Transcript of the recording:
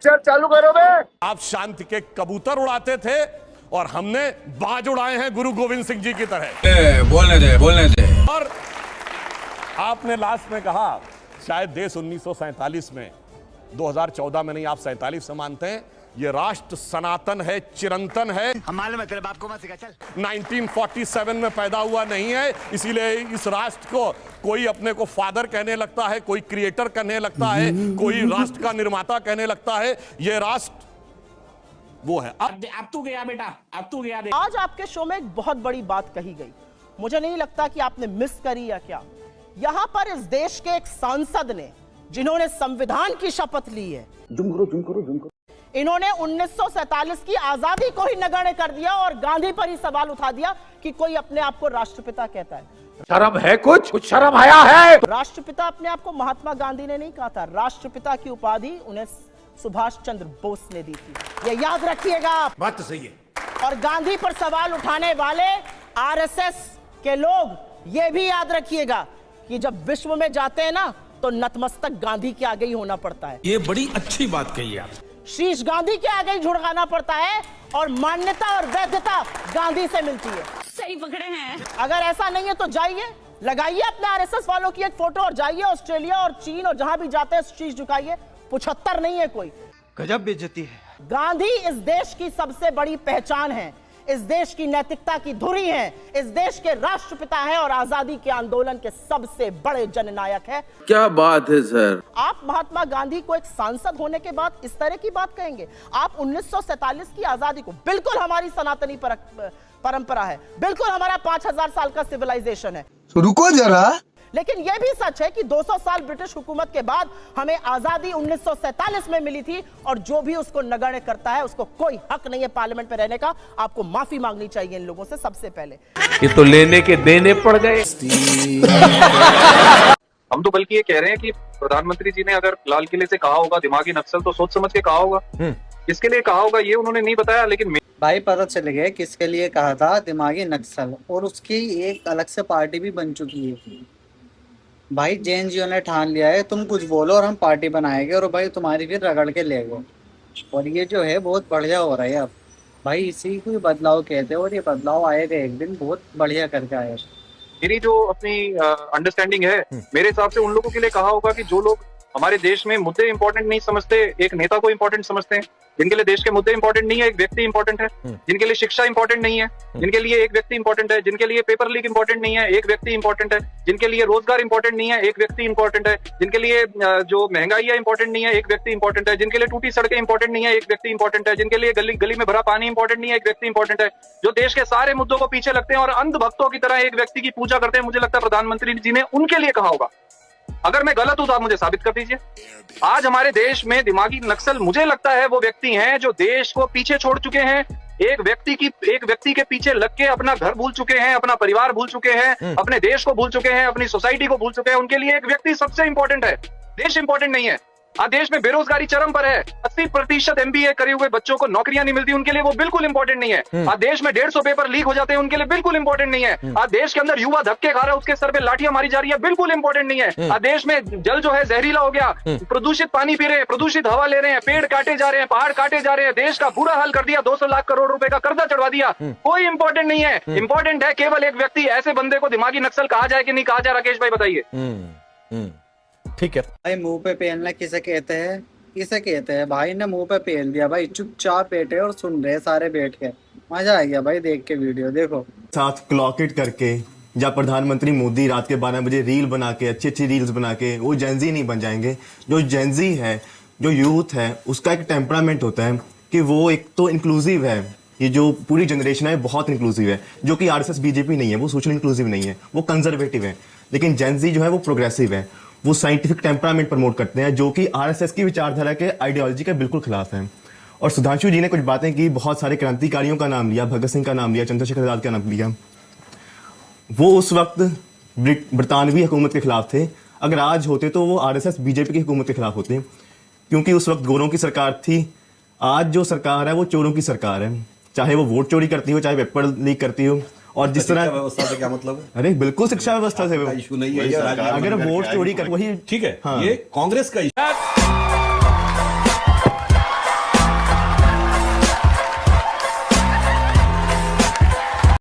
Picture चालू करो बे। आप शांति के कबूतर उड़ाते थे और हमने बाज उड़ाए हैं गुरु गोविंद सिंह जी की तरह। बोलने दे। और आपने लास्ट में कहा शायद देश 1947 में, 2014 में नहीं, आप 47 से मानते हैं, ये राष्ट्र सनातन है, चिरंतन है। हमारे मतलब आपको मत सिखा चल। 1947 में पैदा हुआ नहीं है, इसीलिए इस राष्ट्र को कोई अपने को फादर कहने लगता है, कोई क्रिएटर कहने लगता है, कोई राष्ट्र का निर्माता कहने लगता है। ये राष्ट्र वो है। अब तू गया बेटा, अब तू गया। आज आपके शो में एक बहुत बड़ी बात कही गई, मुझे नहीं लगता कि आपने मिस करी या क्या। यहां पर इस देश के एक सांसद ने, जिन्होंने संविधान की शपथ ली है, इन्होंने 1947 की आजादी को ही नगण्य कर दिया और गांधी पर ही सवाल उठा दिया कि कोई अपने आप को राष्ट्रपिता कहता है। शर्म है कुछ शर्म आया है। राष्ट्रपिता अपने आप को महात्मा गांधी ने नहीं कहा था, राष्ट्रपिता की उपाधि उन्हें सुभाष चंद्र बोस ने दी थी, ये याद रखिएगा आप। बात तो सही है। और गांधी पर सवाल उठाने वाले आरएसएस के लोग ये भी याद रखिएगा कि जब विश्व में जाते हैं ना तो नतमस्तक गांधी के आगे ही होना पड़ता है। ये बड़ी अच्छी बात कही आप। शीश गांधी के आगे ही झुकाना पड़ता है और मान्यता और वैधता गांधी से मिलती है। सही पकड़े हैं। अगर ऐसा नहीं है तो जाइए, लगाइए अपने आरएसएस वालों की एक फोटो और जाइए ऑस्ट्रेलिया और चीन और जहां भी जाते हैं शीश झुकाइए। 75 नहीं है कोई। गजब बेइज्जती है। गांधी इस देश की सबसे बड़ी पहचान है, इस देश की नैतिकता की धुरी है, इस देश के राष्ट्रपिता है और आजादी के आंदोलन के सबसे बड़े जननायक है। क्या बात है सर। आप महात्मा गांधी को एक सांसद होने के बाद इस तरह की बात कहेंगे? आप 1947 की आजादी को, बिल्कुल हमारी सनातनी परंपरा है, बिल्कुल हमारा 5000 साल का सिविलाइजेशन है, रुको जरा, लेकिन यह भी सच है कि 200 साल ब्रिटिश हुकूमत के बाद हमें आजादी 1947 में मिली थी और जो भी उसको नगण्य करता है उसको कोई हक नहीं है पार्लियामेंट में रहने का। आपको माफी मांगनी चाहिए इन लोगों से सबसे पहले। ये तो लेने के देने पड़ गए। हम तो बल्कि ये कह रहे हैं कि प्रधानमंत्री जी ने अगर लाल किले से कहा होगा दिमागी नक्सल तो सोच समझ के कहा होगा। किसके लिए कहा होगा ये उन्होंने नहीं बताया, लेकिन भाई पता चल गया किसके लिए कहा था दिमागी नक्सल, और उसकी एक अलग से पार्टी भी बन चुकी है। भाई जैन जियो ने ठान लिया है तुम कुछ बोलो और हम पार्टी बनाएंगे और भाई तुम्हारी फिर रगड़ के ले गए। और ये जो है बहुत बढ़िया हो रहा है अब भाई, इसी को बदलाव कहते हैं और ये बदलाव आएगा एक दिन, बहुत बढ़िया करके आएगा। मेरी जो अपनी अंडरस्टैंडिंग है, मेरे हिसाब से उन लोगों के लिए कहा होगा कि जो लोग हमारे देश में मुद्दे इंपॉर्टेंट नहीं समझते, एक नेता को इंपॉर्टेंट समझते हैं, जिनके लिए देश के मुद्दे इंपॉर्टेंट नहीं है, एक व्यक्ति इंपॉर्टेंट है, जिनके लिए शिक्षा इंपॉर्टेंट नहीं है, जिनके लिए एक व्यक्ति इंपॉर्टेंट है, जिनके लिए पेपर लीक इंपॉर्टेंट नहीं है, एक व्यक्ति इंपॉर्टेंट है, जिनके लिए रोजगार इंपॉर्टेंट नहीं है, एक व्यक्ति इंपॉर्टेंट है, जिनके लिए जो महंगाई है इंपॉर्टेंट नहीं है, एक व्यक्ति इंपॉर्टेंट है, जिनके लिए टूटी सड़कें इंपॉर्टेंट नहीं है, एक व्यक्ति इंपॉर्टेंट है, जिनके लिए गली गली में भरा पानी इंपॉर्टेंट नहीं है, एक व्यक्ति इंपॉर्टेंट है, जो देश के सारे मुद्दों को पीछे लगते हैं और अंध भक्तों की तरह एक व्यक्ति की पूजा करते हैं। मुझे लगता है प्रधानमंत्री जी ने उनके लिए कहा होगा। अगर मैं गलत हूं तो आप मुझे साबित कर दीजिए। आज हमारे देश में दिमागी नक्सल मुझे लगता है वो व्यक्ति हैं जो देश को पीछे छोड़ चुके हैं, एक व्यक्ति के पीछे लग के अपना घर भूल चुके हैं, अपना परिवार भूल चुके हैं, अपने देश को भूल चुके हैं, अपनी सोसाइटी को भूल चुके हैं। उनके लिए एक व्यक्ति सबसे इंपॉर्टेंट है, देश इंपॉर्टेंट नहीं है। आज देश में बेरोजगारी चरम पर है, 80% MBA करे हुए बच्चों को नौकरियां नहीं मिलती, उनके लिए वो बिल्कुल इंपॉर्टेंट नहीं है। आज देश में 150 पेपर लीक हो जाते हैं, उनके लिए बिल्कुल इंपॉर्टेंट नहीं है। आज देश के अंदर युवा धक्के खा रहा है, उसके सर पे लाठियां मारी जा रही है, बिल्कुल इंपॉर्टेंट नहीं है। आज देश में जल जो है जहरीला हो गया, प्रदूषित पानी पी रहे हैं, प्रदूषित हवा ले रहे हैं, पेड़ काटे जा रहे हैं, पहाड़ काटे जा रहे हैं, देश का बुरा हाल कर दिया, 200 लाख करोड़ रुपए का कर्जा चढ़वा दिया, कोई इंपॉर्टेंट नहीं है। इंपॉर्टेंट है केवल एक व्यक्ति। ऐसे बंदे को दिमागी नक्सल कहा जाए कि नहीं कहा जाए, राकेश भाई बताइए। ठीक है भाई मुंह पे पेलना किसे कहते हैं? किसे कहते हैं? भाई ने मुंह पे पेल दिया भाई, चुपचाप बैठे और सुन रहे सारे बैठ के। मजा आ गया भाई देख के वीडियो। देखो साथ क्लॉक इट करके जब प्रधानमंत्री मोदी रात के 12 बजे रील बना के, अच्छी अच्छी रील्स बना के, वो जेंजी नहीं बन जाएंगे। जो जेंजी है, जो यूथ है, उसका एक टेम्परामेंट होता है कि वो एक तो इंक्लूसिव है। ये जो पूरी जनरेशन है बहुत इंक्लूसिव है, जो कि आरएसएस बीजेपी नहीं है, वो सोशल इंक्लूसिव नहीं है, वो कंजर्वेटिव है। लेकिन जेंजी जो है वो प्रोग्रेसिव है, वो साइंटिफिक टेम्परामेंट प्रमोट करते हैं, जो कि आरएसएस की विचारधारा के आइडियोलॉजी के बिल्कुल खिलाफ है। और सुधांशु जी ने कुछ बातें की, बहुत सारे क्रांतिकारियों का नाम लिया, भगत सिंह का नाम लिया, चंद्रशेखर आजाद का नाम लिया। वो उस वक्त ब्रितानवी हुकूमत के खिलाफ थे। अगर आज होते तो वो आरएसएस बीजेपी की हुकूमत के खिलाफ होते, क्योंकि उस वक्त गोरों की सरकार थी। आज जो सरकार है वो चोरों की सरकार है, चाहे वो वोट चोरी करती हो, चाहे पेपर लीक करती हो। और जिस तरह व्यवस्था से क्या मतलब है? अरे बिल्कुल शिक्षा व्यवस्था से इशू नहीं है, अगर वोट चोरी कर वही ठीक है। हाँ। ये कांग्रेस का